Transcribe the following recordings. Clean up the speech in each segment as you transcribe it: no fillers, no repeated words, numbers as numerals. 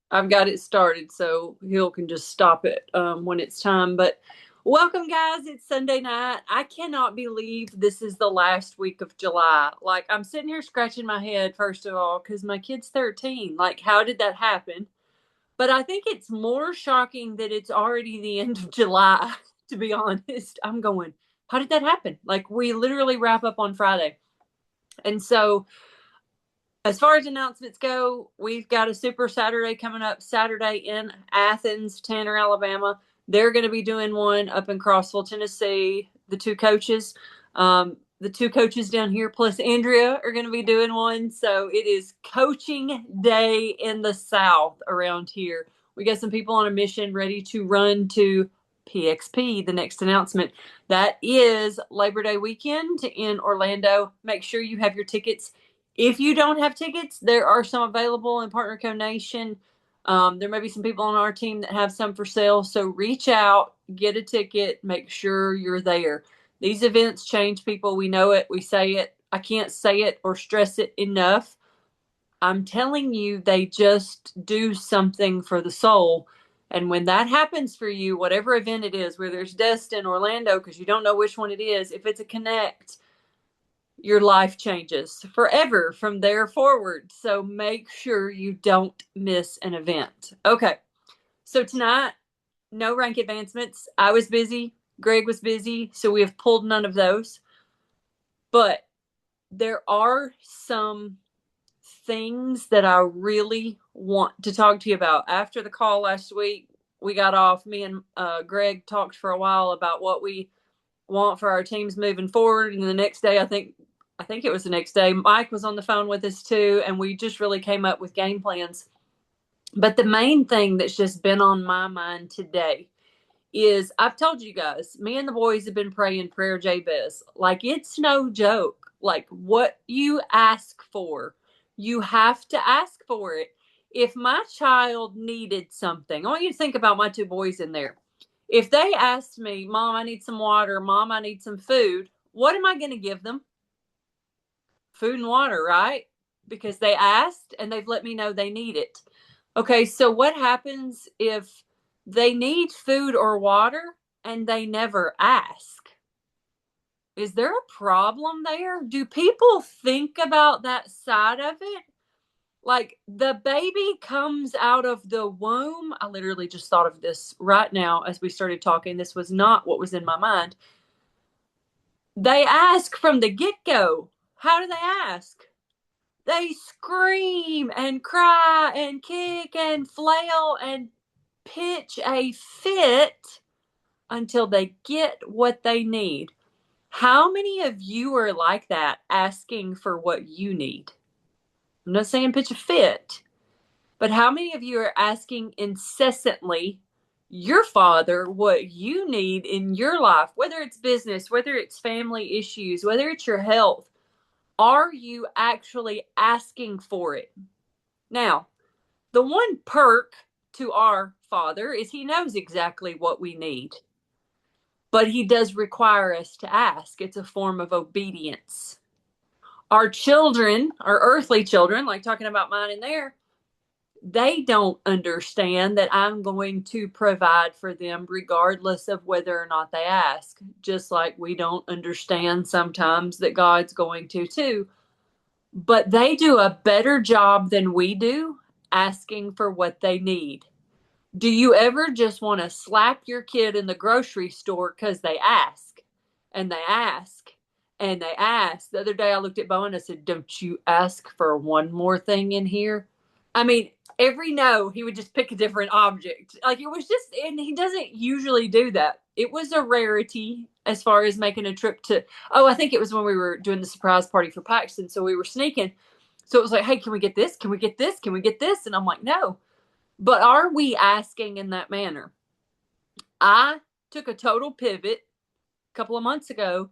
I've got it started, so Hill can just stop it when it's time. But welcome, guys. It's Sunday night. I cannot believe this is the last week of July. Like, I'm sitting here scratching my head, first of all, because my kid's 13. Like, how did that happen? But I think it's more shocking that it's already the end of July, to be honest. I'm going, how did that happen? Like, we literally wrap up on Friday. And so, as far as announcements go, we've got a Super Saturday coming up Saturday in Athens, Tanner, Alabama. They're going to be doing one up in Crossville, Tennessee. The two coaches down here plus Andrea are going to be doing one. So it is coaching day in the South around here. We got some people on a mission ready to run to PXP, the next announcement. That is Labor Day weekend in Orlando. Make sure you have your tickets. If you don't have tickets, there are some available in Partner Co Nation. There may be some people on our team that have some for sale. So reach out, get a ticket, make sure you're there. These events change people. We know it. We say it. I can't say it or stress it enough. I'm telling you, they just do something for the soul. And when that happens for you, whatever event it is, whether it's Destin, Orlando, because you don't know which one it is, if it's a Connect, your life changes forever from there forward. So make sure you don't miss an event. Okay. So tonight, no rank advancements. I was busy. Greg was busy. So we have pulled none of those. But there are some things that I really want to talk to you about. After the call last week, we got off. Me and Greg talked for a while about what we want for our teams moving forward. And the next day, I think it was the next day, Mike was on the phone with us too, and we just really came up with game plans. But the main thing that's just been on my mind today is I've told you guys, me and the boys have been praying prayer Jabez. Like, it's no joke. Like, what you ask for, you have to ask for it. If my child needed something, I want you to think about my two boys in there. If they asked me, Mom, I need some water, Mom, I need some food, what am I going to give them? Food and water, right? Because they asked and they've let me know they need it. Okay, so what happens if they need food or water and they never ask? Is there a problem there? Do people think about that side of it? Like, the baby comes out of the womb. I literally just thought of this right now as we started talking. This was not what was in my mind. They ask from the get go. How do they ask? They scream and cry and kick and flail and pitch a fit until they get what they need. How many of you are like that, asking for what you need? I'm not saying pitch a fit, but how many of you are asking incessantly your father what you need in your life, whether it's business, whether it's family issues, whether it's your health? Are you actually asking for it? Now, the one perk to our Father is He knows exactly what we need, but He does require us to ask. It's a form of obedience. Our children, our earthly children, like talking about mine and there, they don't understand that I'm going to provide for them regardless of whether or not they ask. Just like we don't understand sometimes that God's going to too. But they do a better job than we do asking for what they need. Do you ever just want to slap your kid in the grocery store because they ask and they ask and they ask? The other day I looked at Bo and I said, Don't you ask for one more thing in here? I mean, every no, he would just pick a different object. Like, it was just, and he doesn't usually do that. It was a rarity as far as making a trip to, I think it was when we were doing the surprise party for Paxton. So we were sneaking. So it was like, hey, can we get this? Can we get this? Can we get this? And I'm like, no. But are we asking in that manner? I took a total pivot a couple of months ago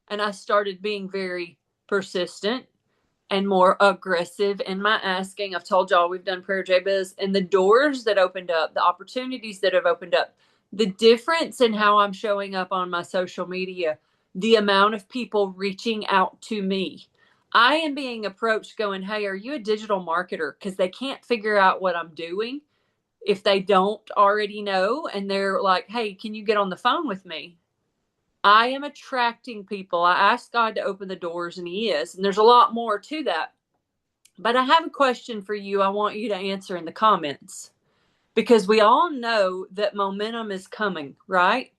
and I started being very persistent and more aggressive in my asking. I've told y'all we've done prayer Jabez, and the doors that opened up, the opportunities that have opened up, the difference in how I'm showing up on my social media, the amount of people reaching out to me. I am being approached going, hey, are you a digital marketer? Because they can't figure out what I'm doing. if they don't already know and they're like, hey, can you get on the phone with me? I am attracting people. I asked God to open the doors, and He is. And there's a lot more to that. But I have a question for you. I want you to answer in the comments, because we all know that momentum is coming, right?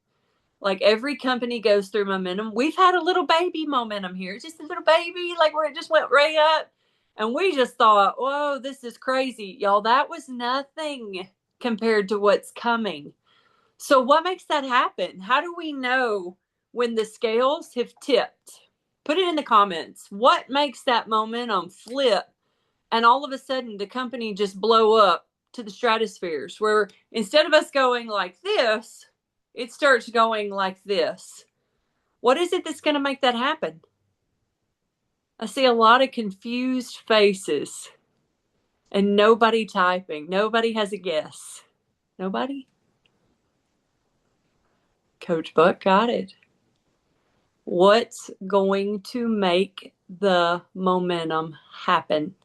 Like every company goes through momentum. We've had a little baby momentum here, just a little baby, like where it just went right up. And we just thought, whoa, this is crazy. Y'all, that was nothing compared to what's coming. So what makes that happen? How do we know when the scales have tipped? Put it in the comments. What makes that momentum flip and all of a sudden the company just blow up to the stratospheres, where instead of us going like this, it starts going like this? What is it that's going to make that happen? I see a lot of confused faces and nobody typing. Nobody has a guess. Nobody? Coach Buck got it. What's going to make the momentum happen?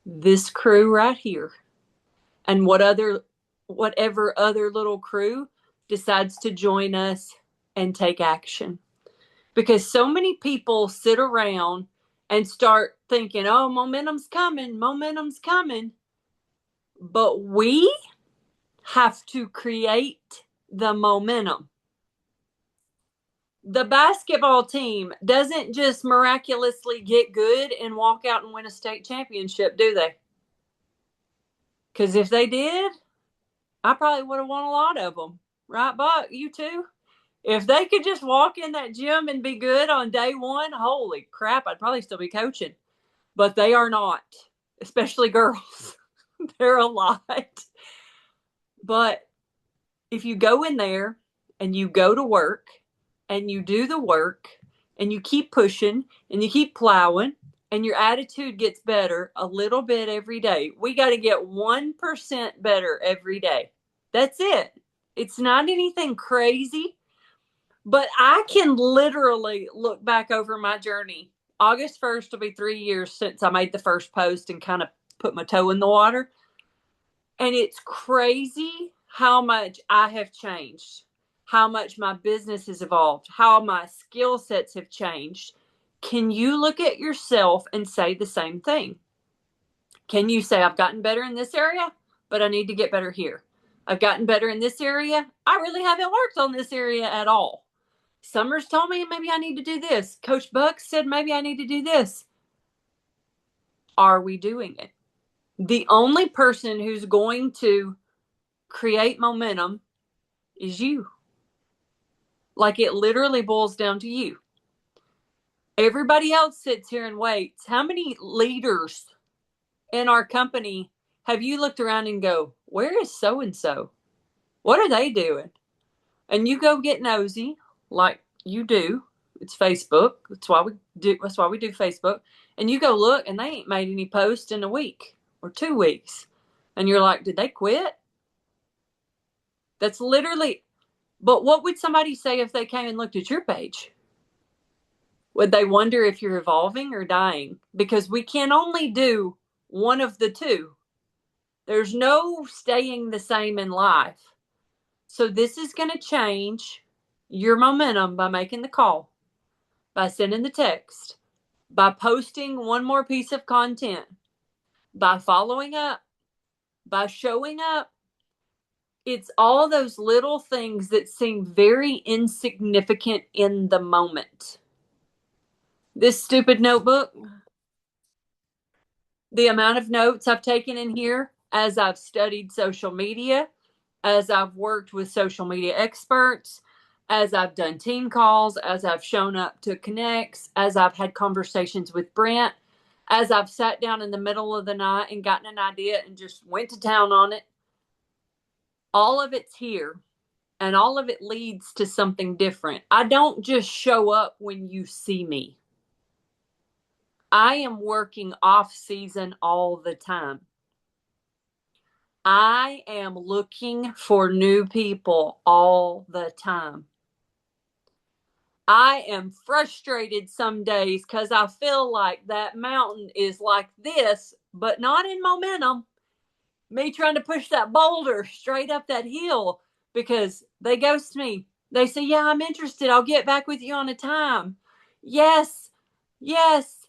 This crew right here. And whatever other little crew decides to join us and take action. Because so many people sit around and start thinking, oh, momentum's coming, momentum's coming. But we have to create the momentum. The basketball team doesn't just miraculously get good and walk out and win a state championship, do they? Because if they did, I probably would have won a lot of them. Right, Buck? You too? If they could just walk in that gym and be good on day one, holy crap, I'd probably still be coaching. But they are not, especially girls. They're a lot. But if you go in there and you go to work and you do the work and you keep pushing and you keep plowing and your attitude gets better a little bit every day. We got to get 1% better every day. That's it. It's not anything crazy, but I can literally look back over my journey. August 1st will be 3 years since I made the first post and kind of put my toe in the water. And it's crazy how much I have changed, how much my business has evolved, how my skill sets have changed. Can you look at yourself and say the same thing? Can you say, I've gotten better in this area, but I need to get better here? I've gotten better in this area. I really haven't worked on this area at all. Summers told me maybe I need to do this. Coach Buck said maybe I need to do this. Are we doing it? The only person who's going to create momentum is you. Like, it literally boils down to you. Everybody else sits here and waits. How many leaders in our company have you looked around and go, where is so-and-so? What are they doing? And you go get nosy, like you do. It's Facebook. That's why we do Facebook. And you go look, and they ain't made any posts in a week or 2 weeks. And you're like, did they quit? That's literally. But what would somebody say if they came and looked at your page? Would they wonder if you're evolving or dying? Because we can only do one of the two. There's no staying the same in life. So this is going to change your momentum by making the call, by sending the text, by posting one more piece of content, by following up, by showing up. It's all those little things that seem very insignificant in the moment. This stupid notebook, the amount of notes I've taken in here as I've studied social media, as I've worked with social media experts, as I've done team calls, as I've shown up to connects, as I've had conversations with Brent, as I've sat down in the middle of the night and gotten an idea and just went to town on it. All of it's here, and all of it leads to something different. I don't just show up when you see me. I am working off season all the time. I am looking for new people all the time. I am frustrated some days because I feel like that mountain is like this, but not in momentum. Me trying to push that boulder straight up that hill because they ghost me. They say, yeah, I'm interested. I'll get back with you on a time. Yes, yes.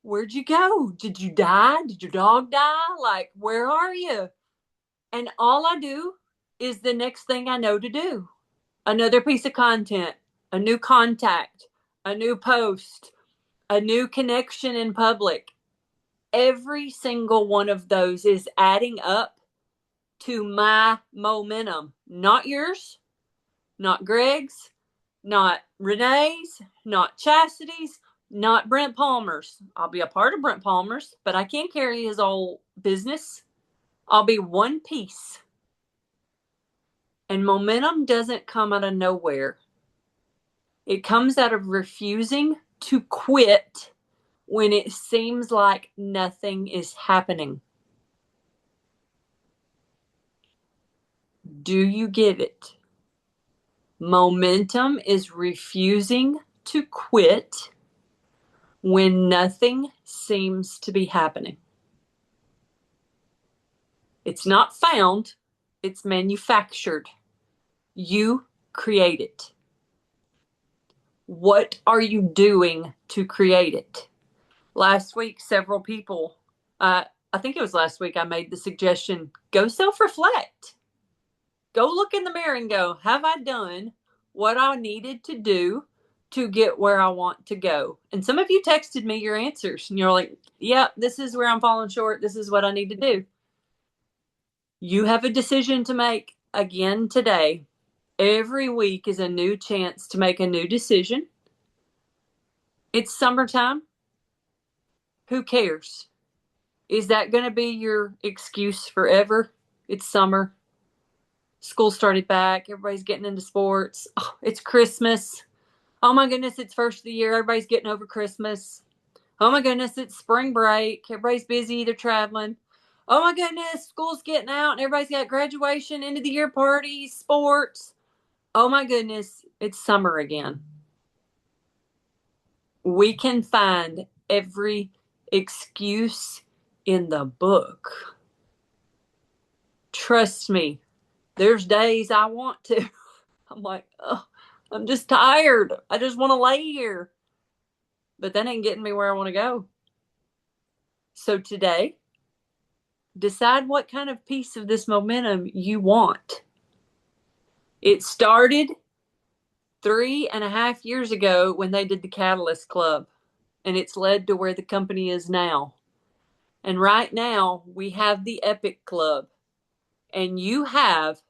Where'd you go? Did you die? Did your dog die? Like, where are you? And all I do is the next thing I know to do. Another piece of content, a new contact, a new post, a new connection in public. Every single one of those is adding up to my momentum, not yours, not Greg's, not Renee's, not Chastity's, not Brent Palmer's. I'll be a part of Brent Palmer's, but I can't carry his old business. I'll be one piece. And momentum doesn't come out of nowhere. It comes out of refusing to quit when it seems like nothing is happening. Do you get it? Momentum is refusing to quit when nothing seems to be happening. It's not found, it's manufactured. You create it. What are you doing to create it? Last week, several people, I think it was last week, I made the suggestion, go self-reflect. Go look in the mirror and go, have I done what I needed to do to get where I want to go? And some of you texted me your answers and you're like, yeah, this is where I'm falling short. This is what I need to do. You have a decision to make again today. Every week is a new chance to make a new decision. It's summertime. Who cares? Is that going to be your excuse forever? It's summer. School started back. Everybody's getting into sports. Oh, it's Christmas. Oh my goodness, it's first of the year. Everybody's getting over Christmas. Oh my goodness, it's spring break. Everybody's busy. They're traveling. Oh my goodness, school's getting out and everybody's got graduation, end of the year parties, sports. Oh my goodness, it's summer again. We can find every excuse in the book. Trust me, there's days I want to. I'm like, oh, I'm just tired. I just want to lay here. But that ain't getting me where I want to go. So today, decide what kind of piece of this momentum you want. It started 3.5 years ago when they did the Catalyst Club, and it's led to where the company is now. And right now, we have the Epic Club, and you have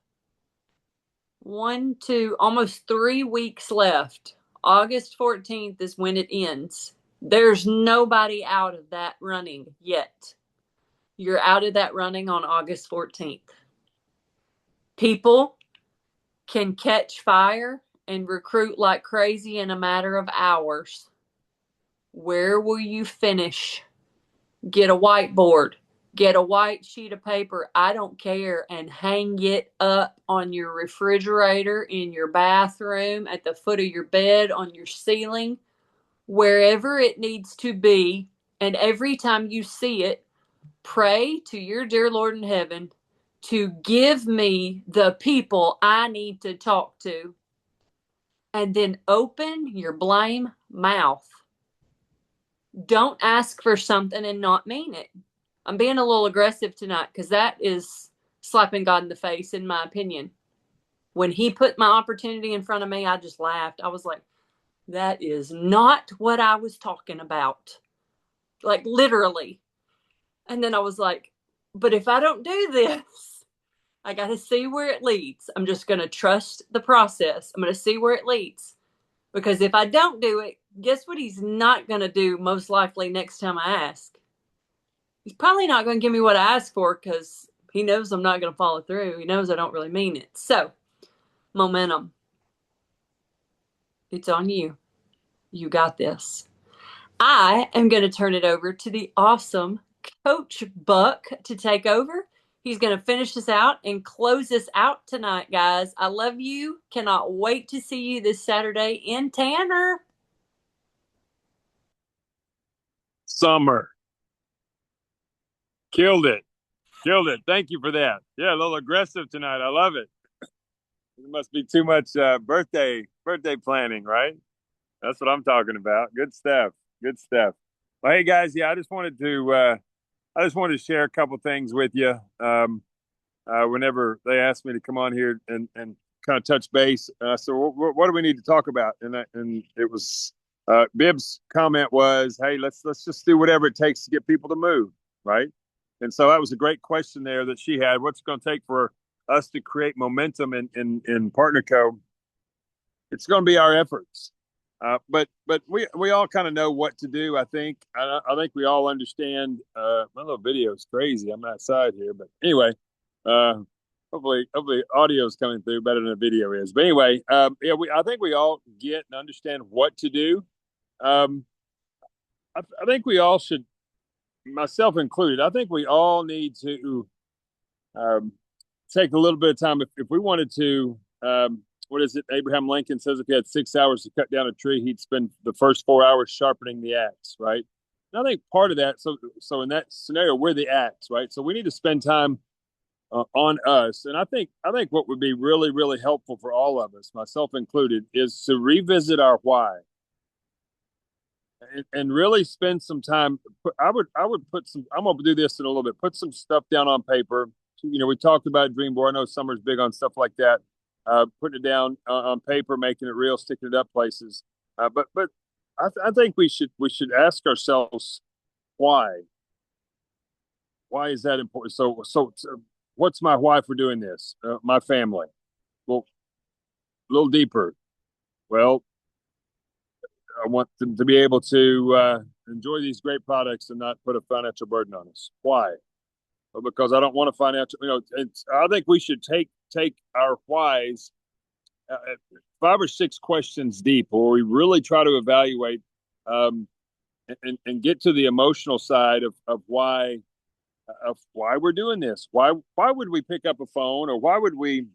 almost 3 weeks left. August 14th is when it ends. There's nobody out of that running yet. You're out of that running on August 14th. People can catch fire and recruit like crazy in a matter of hours. Where will you finish? Get a whiteboard, get a white sheet of paper, I don't care, and hang it up on your refrigerator, in your bathroom, at the foot of your bed, on your ceiling, wherever it needs to be. And every time you see it, pray to your dear Lord in heaven to give me the people I need to talk to. And then open your blame mouth. Don't ask for something and not mean it. I'm being a little aggressive tonight because that is slapping God in the face, in my opinion. When he put my opportunity in front of me, I just laughed. I was like, that is not what I was talking about. Like, literally. And then I was like, but if I don't do this, I got to see where it leads. I'm just going to trust the process. I'm going to see where it leads. Because if I don't do it, guess what he's not going to do most likely next time I ask? He's probably not going to give me what I asked for because he knows I'm not going to follow through. He knows I don't really mean it. So, momentum. It's on you. You got this. I am going to turn it over to the awesome Coach Buck to take over. He's going to finish us out and close us out tonight, guys. I love you. Cannot wait to see you this Saturday in Tanner. Summer. Killed it. Killed it. Thank you for that. Yeah, a little aggressive tonight. I love it. It must be too much birthday planning, right? That's what I'm talking about. Good stuff. Good stuff. Well, hey guys, yeah, I just wanted to share a couple things with you. Whenever they asked me to come on here and kind of touch base, so what do we need to talk about? And it was Bibb's comment was, hey, let's just do whatever it takes to get people to move, right? And so that was a great question there that she had. What's it going to take for us to create momentum in PartnerCo? It's going to be our efforts. But we all kind of know what to do. I think we all understand. My little video is crazy. I'm outside here, but anyway, uh, hopefully audio is coming through better than the video is. But anyway, yeah, I think we all get and understand what to do. Um, I think we all should, myself included. I think we all need to um, take a little bit of time if we wanted to. What is it? Abraham Lincoln says if he had 6 hours to cut down a tree, he'd spend the first 4 hours sharpening the axe, right? And I think part of that, so in that scenario, we're the axe, right? So we need to spend time on us, and I think what would be really really helpful for all of us, myself included, is to revisit our why and really spend some time. I would put some. I'm gonna do this in a little bit. Put some stuff down on paper. We talked about Dream Board. I know Summer's big on stuff like that. Putting it down on paper, making it real, sticking it up places. But I think we should ask ourselves why. Why is that important? So what's my why for doing this? My family. Well, a little deeper. Well, I want them to be able to enjoy these great products and not put a financial burden on us. Why? Well, because I don't want a financial. I think we should take our whys 5 or 6 questions deep, where we really try to evaluate um, and get to the emotional side of why we're doing this. Why would we pick up a phone, or why would we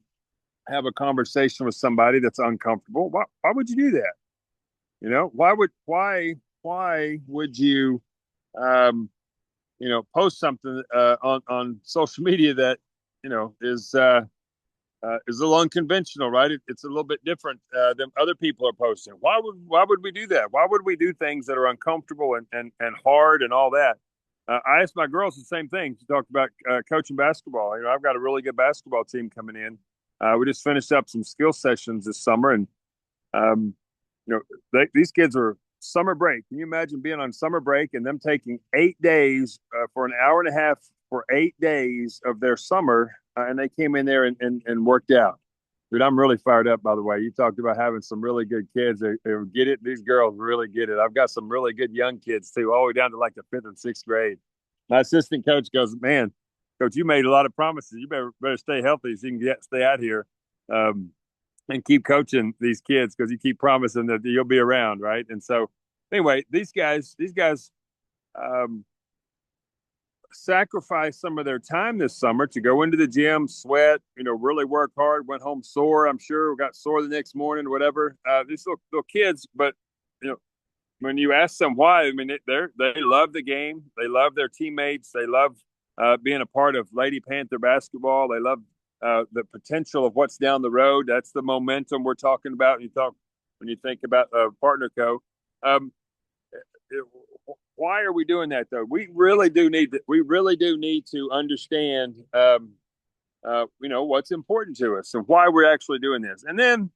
have a conversation with somebody that's uncomfortable? Why would you do that? Why would you um, post something on social media that is a little unconventional, right? It's a little bit different than other people are posting. Why would we do that? Why would we do things that are uncomfortable and hard and all that? I asked my girls the same thing. She talked about coaching basketball. I've got a really good basketball team coming in. We just finished up some skill sessions this summer, and um, these kids are summer break. Can you imagine being on summer break and them taking 8 days for an hour and a half for 8 days of their summer, and they came in there and worked out. Dude, I'm really fired up, by the way. You talked about having some really good kids. They get it. These girls really get it. I've got some really good young kids, too, all the way down to like the 5th and 6th grade. My assistant coach goes, man, coach, you made a lot of promises. You better stay healthy so you can stay out here um, and keep coaching these kids, because you keep promising that you'll be around, right? And so, anyway, these guys um, sacrificed some of their time this summer to go into the gym, sweat, really work hard, went home sore, I'm sure, got sore the next morning, whatever. These little kids, but, when you ask them why, I mean, they love the game. They love their teammates. They love being a part of Lady Panther basketball. They love the potential of what's down the road. That's the momentum we're talking about. When you think about PartnerCo. Um, why are we doing that though? We really do need to understand what's important to us and why we're actually doing this. And then,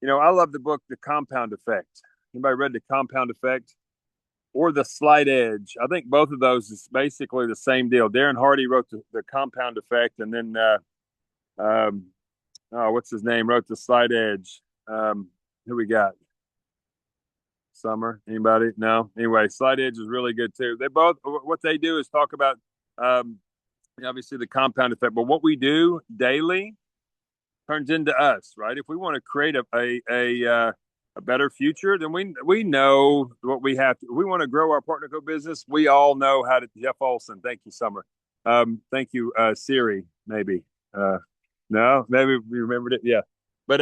I love the book The Compound Effect. Anybody read The Compound Effect or The Slight Edge? I think both of those is basically the same deal. Darren Hardy wrote the Compound Effect, and then what's his name, wrote The Slight Edge. Who we got? Summer? Anybody? No. Anyway, Slight Edge is really good too. They both, what they do is talk about obviously the compound effect, but what we do daily turns into us, right? If we want to create a better future, then we know what we have to. We want to grow our PartnerCo business. We all know how to. Jeff Olson, thank you, Summer. Thank you, Siri. Maybe no, maybe we remembered it. Yeah, but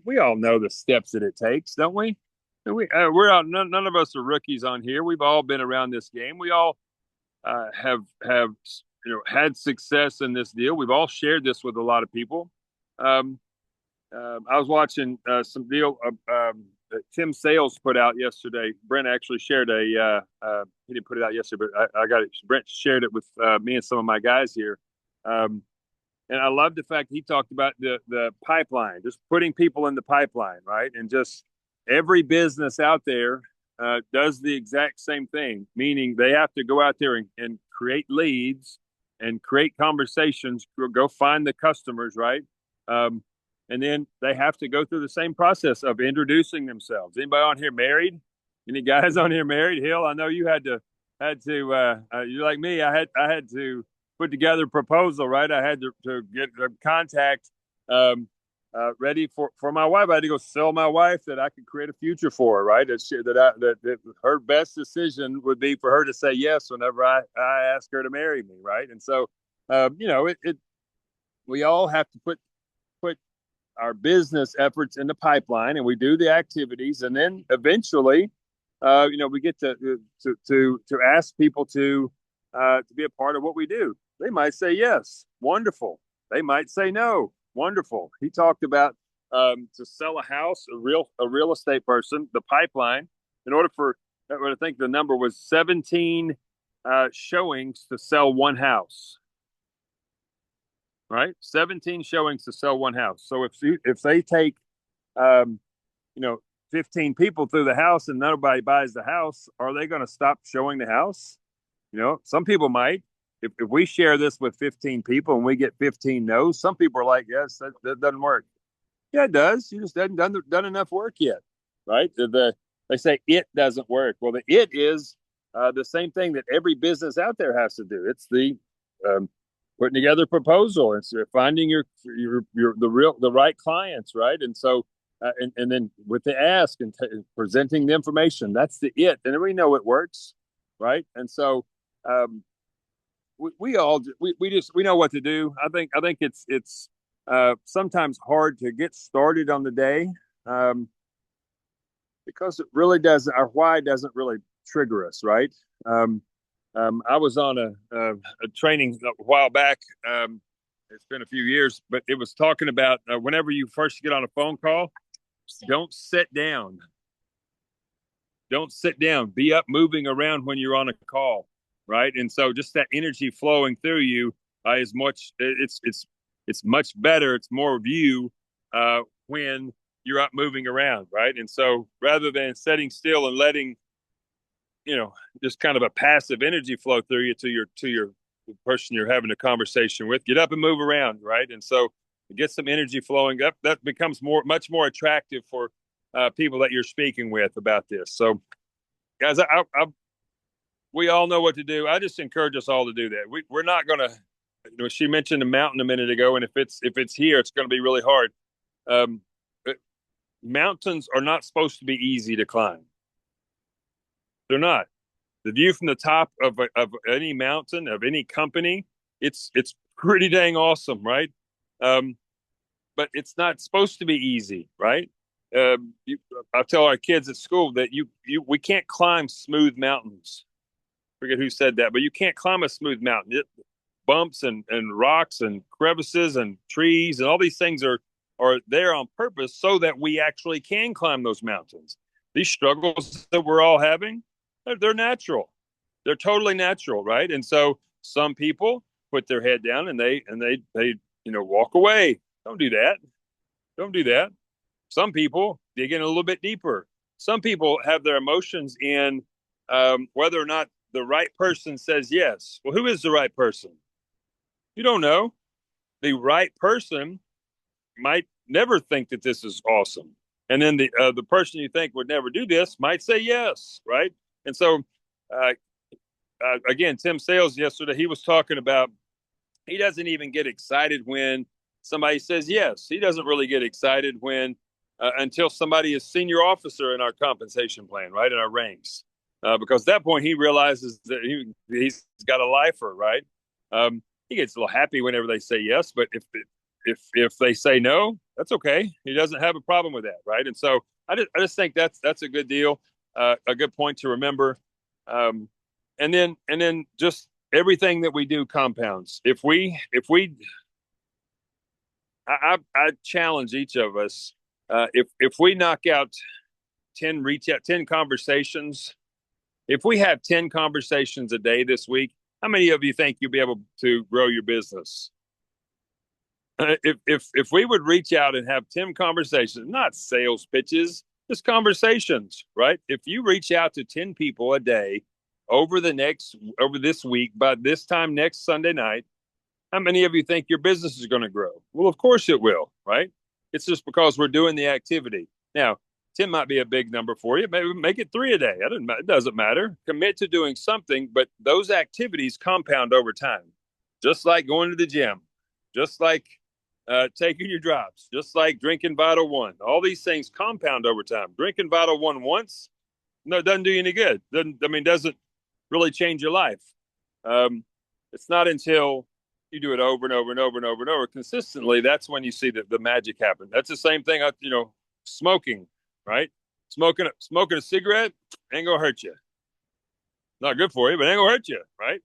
we all know the steps that it takes, don't we? We're all, none of us are rookies on here. We've all been around this game. We all have had success in this deal. We've all shared this with a lot of people. Um, I was watching some deal that Tim Sales put out yesterday. Brent actually shared he didn't put it out yesterday, but I got it. Brent shared it with me and some of my guys here. And I love the fact he talked about the pipeline, just putting people in the pipeline, right? And just every business out there does the exact same thing, meaning they have to go out there and create leads and create conversations, go find the customers, right? And then they have to go through the same process of introducing themselves. Anybody on here married? Any guys on here married? Hill, I know you had to you're like me. I had to put together a proposal, right? I had to get a contact ready for my wife. I had to go sell my wife that I could create a future for her, right? That her best decision would be for her to say yes whenever I ask her to marry me, right? And so, we all have to put our business efforts in the pipeline, and we do the activities, and then eventually, we get to ask people to be a part of what we do. They might say yes, wonderful. They might say no, wonderful. He talked about to sell a house, a real estate person, the pipeline. In order for, I think the number was 17 showings to sell one house. Right, 17 showings to sell one house. So if they take 15 people through the house and nobody buys the house, are they going to stop showing the house? Some people might. If we share this with 15 people and we get 15 no's, some people are like, yes, that doesn't work. Yeah, it does. You just haven't done enough work yet, right? They say it doesn't work. Well, the it is the same thing that every business out there has to do. It's the putting together a proposal and finding the right clients, right? And so, and then with the ask and presenting the information, that's the it, and we know it works, right? And so, we know what to do. I think it's sometimes hard to get started on the day because it really doesn't. Our why doesn't really trigger us, right? I was on a training a while back. It's been a few years, but it was talking about whenever you first get on a phone call, don't sit down. Don't sit down. Be up, moving around when you're on a call, right? And so just that energy flowing through you is much. It's much better. It's more view when you're up moving around, right? And so rather than sitting still and letting just kind of a passive energy flow through you to your person you're having a conversation with, get up and move around, right? And so get some energy flowing up. That becomes much more attractive for people that you're speaking with about this. So, guys, we all know what to do. I just encourage us all to do that. We're not going to. She mentioned a mountain a minute ago, and if it's here, it's going to be really hard. Mountains are not supposed to be easy to climb. They're not. The view from the top of any mountain, of any company, it's pretty dang awesome, right? But it's not supposed to be easy, right? I tell our kids at school that we can't climb smooth mountains. I forget who said that, but you can't climb a smooth mountain. Bumps and rocks and crevices and trees and all these things are there on purpose so that we actually can climb those mountains. These struggles that we're all having, they're natural. They're totally natural, right? And so some people put their head down and they walk away. Don't do that. Don't do that. Some people dig in a little bit deeper. Some people have their emotions in whether or not the right person says yes. Well, who is the right person? You don't know. The right person might never think that this is awesome. And then the person you think would never do this might say yes, right? And so, again, Tim Sales yesterday, he was talking about he doesn't even get excited when somebody says yes. He doesn't really get excited when until somebody is senior officer in our compensation plan, right, in our ranks. Because at that point, he realizes that he's got a lifer, right? He gets a little happy whenever they say yes, but if they say no, that's okay. He doesn't have a problem with that, right? And so I just think that's a good deal, a good point to remember. And then just everything that we do compounds. I challenge each of us. If we knock out 10 conversations, if we have 10 conversations a day this week, how many of you think you'll be able to grow your business? If we would reach out and have 10 conversations, not sales pitches, just conversations, right? If you reach out to 10 people a day over this week, by this time next Sunday night, how many of you think your business is going to grow? Well, of course it will, right? It's just because we're doing the activity. Now, 10 might be a big number for you. Maybe make it 3 a day. It doesn't matter. Commit to doing something, but those activities compound over time. Just like going to the gym, just like taking your drops, just like drinking Vital One. All these things compound over time. Drinking Vital One once, no, it doesn't do you any good. Doesn't really change your life. It's not until you do it over and over and over and over and over consistently, that's when you see the magic happen. That's the same thing, smoking, right? Smoking a cigarette ain't gonna hurt you. Not good for you, but ain't gonna hurt you, right?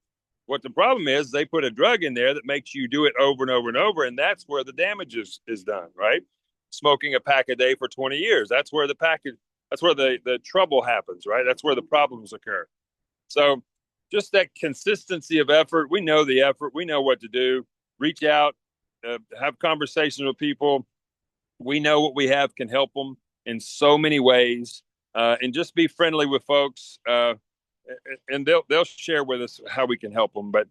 What the problem is, they put a drug in there that makes you do it over and over and over, and that's where the damage is done, right? Smoking a pack a day for 20 years, that's where the trouble happens, right? That's where the problems occur. So just that consistency of effort. We know the effort. We know what to do. Reach out, have conversations with people. We know what we have can help them in so many ways, and just be friendly with folks. And they'll share with us how we can help them. But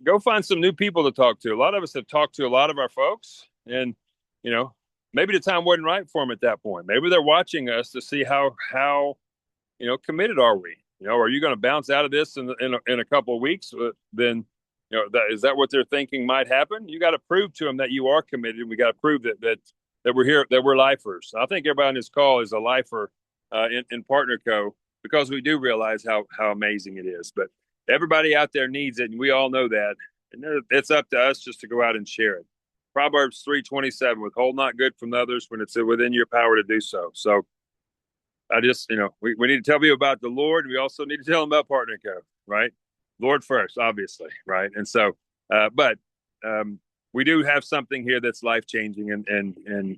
go find some new people to talk to. A lot of us have talked to a lot of our folks, and maybe the time wasn't right for them at that point. Maybe they're watching us to see how committed are we. Are you going to bounce out of this in a couple of weeks? Then, is that what they're thinking might happen? You got to prove to them that you are committed. We got to prove that we're here, that we're lifers. I think everybody on this call is a lifer in Partner Co. because we do realize how amazing it is. But everybody out there needs it, and we all know that. And it's up to us just to go out and share it. Proverbs 3:27: withhold not good from others when it's within your power to do so. So I just, we need to tell people about the Lord. We also need to tell them about Partner Co., right? Lord first, obviously, right? And so, but we do have something here that's life-changing, and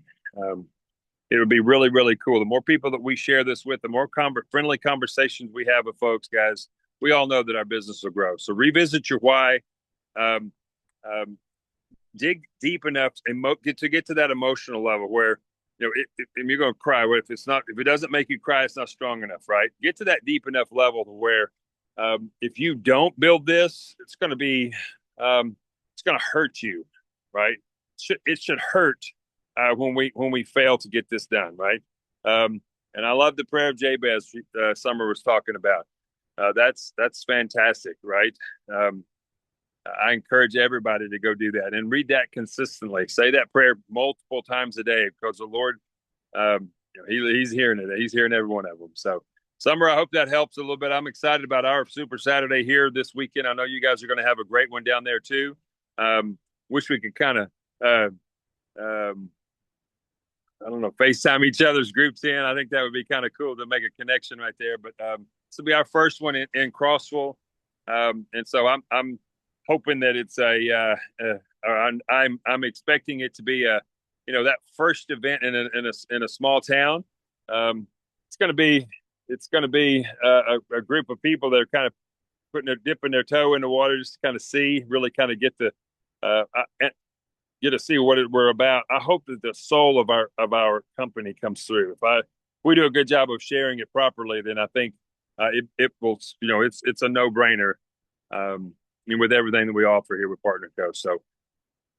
it would be really, really cool. The more people that we share this with, the more friendly conversations we have with folks, guys, we all know that our business will grow. So revisit your why. Dig deep enough and get to that emotional level where, and you're going to cry. If it doesn't make you cry, it's not strong enough, right? Get to that deep enough level to where, if you don't build this, it's going to hurt you, right? It should hurt when we fail to get this done, right? And I love the prayer of Jabez Summer was talking about. That's fantastic, right? I encourage everybody to go do that and read that consistently. Say that prayer multiple times a day because the Lord, He's hearing it. He's hearing every one of them. So, Summer, I hope that helps a little bit. I'm excited about our Super Saturday here this weekend. I know you guys are going to have a great one down there too. Wish we could kind of, I don't know, FaceTime each other's groups in. I think that would be kind of cool to make a connection right there. But this will be our first one in Crossville, and so I'm hoping that it's I'm expecting it to be that first event in a small town. It's going to be a group of people that are kind of dipping their toe in the water just to kind of see, really kind of get to see what we're about. I hope that the soul of our company comes through. If we do a good job of sharing it properly, then I think it will. It's a no-brainer. With everything that we offer here with Partner Co. So,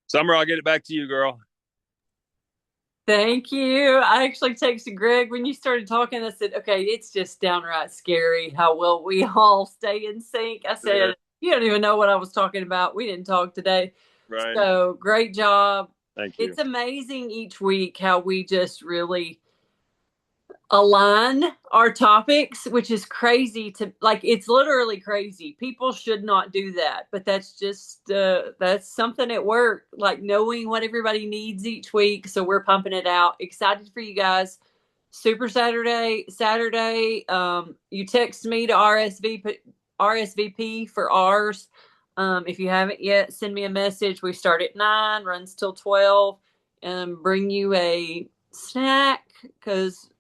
Summer, I'll get it back to you, girl. Thank you. I actually texted Greg when you started talking. I said, okay, it's just downright scary how well we all stay in sync. I said, You don't even know what I was talking about. We didn't talk today. Right. So great job. Thank you. It's amazing each week how we just really align our topics, which is crazy it's literally crazy. People should not do that, but that's just that's something at work, like knowing what everybody needs each week. So we're pumping it out. Excited for you guys. Super Saturday. You text me to RSVP for ours. If you haven't yet, send me a message. We start at 9, runs till 12, and bring you a snack because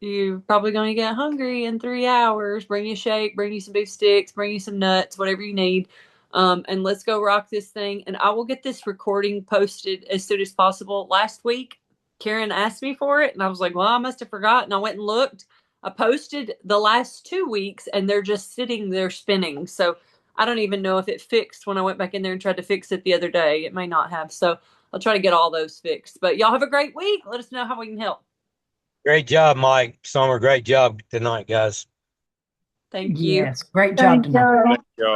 you're probably going to get hungry in 3 hours. Bring you a shake, bring you some beef sticks, bring you some nuts, whatever you need. And let's go rock this thing. And I will get this recording posted as soon as possible. Last week, Karen asked me for it, and I was like, well, I must have forgotten. I went and looked. I posted the last 2 weeks, and they're just sitting there spinning. So I don't even know if it fixed when I went back in there and tried to fix it the other day. It may not have. So I'll try to get all those fixed. But y'all have a great week. Let us know how we can help. Great job, Mike. Summer, great job tonight, guys. Thank you. Yes, great job tonight. Thank you.